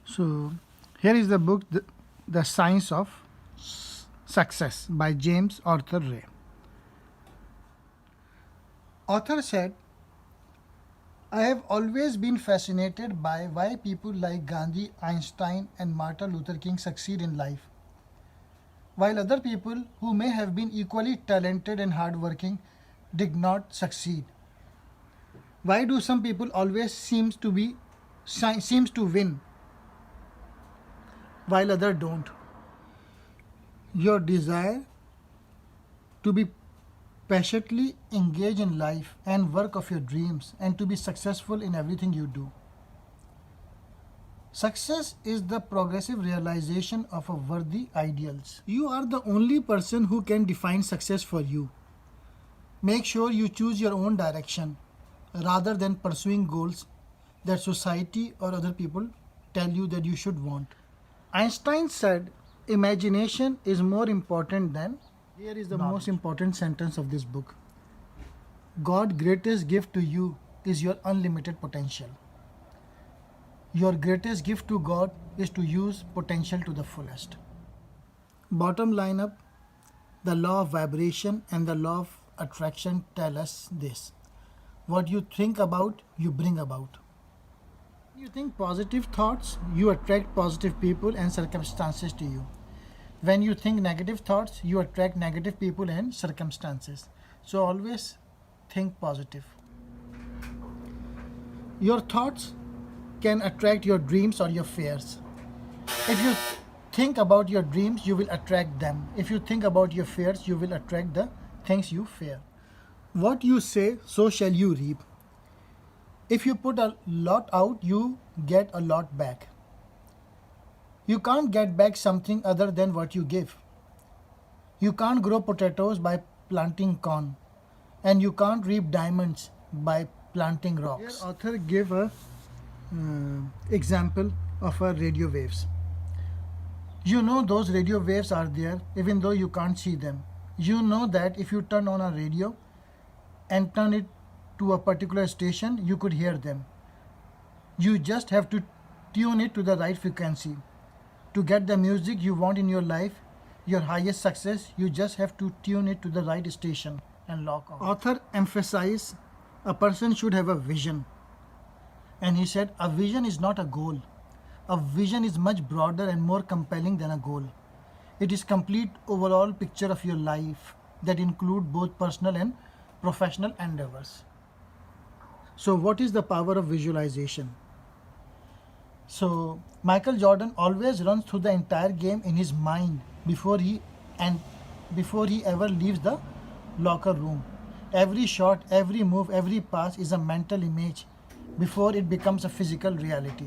So, here is the book, The Science of Success by James Arthur Ray. Author said, I have always been fascinated by why people like Gandhi, Einstein, and Martin Luther King succeed in life, while other people who may have been equally talented and hardworking did not succeed. Why do some people always seems to win while others don't? Your desire to be passionately engaged in life and work of your dreams and to be successful in everything you do. Success is the progressive realization of a worthy ideals. You are the only person who can define success for you. Make sure you choose your own direction rather than pursuing goals that society or other people tell you that you should want. Einstein said, imagination is more important than. Here is the most important sentence of this book. God's greatest gift to you is your unlimited potential. Your greatest gift to God is to use potential to the fullest. Bottom line up, the law of vibration and the law of attraction tell us this. What you think about, you bring about. You think positive thoughts, you attract positive people and circumstances to you. When you think negative thoughts, you attract negative people and circumstances. So always think positive. Your thoughts can attract your dreams or your fears. If you think about your dreams, you will attract them. If you think about your fears, you will attract the things you fear. What you say, so shall you reap. If you put a lot out, you get a lot back. You can't get back something other than what you give. You can't grow potatoes by planting corn, and you can't reap diamonds by planting rocks. Here author gave a example of a radio waves. You know those radio waves are there even though you can't see them. You know that if you turn on a radio and turn it to a particular station, you could hear them. You just have to tune it to the right frequency. To get the music you want in your life, your highest success, you just have to tune it to the right station and lock on. Author emphasized a person should have a vision. And he said, a vision is not a goal. A vision is much broader and more compelling than a goal. It is complete overall picture of your life that include both personal and professional endeavors. So what is the power of visualization? So Michael Jordan always runs through the entire game in his mind before he ever leaves the locker room. Every shot, every move, every pass is a mental image before it becomes a physical reality.